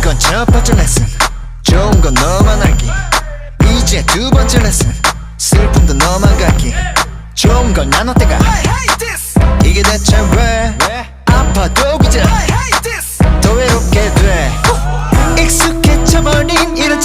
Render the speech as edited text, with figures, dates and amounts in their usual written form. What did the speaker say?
건 첫 번째 레슨. 좋은 건 너만 알기. 이제 두 번째 레슨. 슬픔도 너만 갖기. 좋은 걸 나눌 때가. 이게 대체 왜 아파도 그저 더 외롭게 돼. 익숙해져버린 이런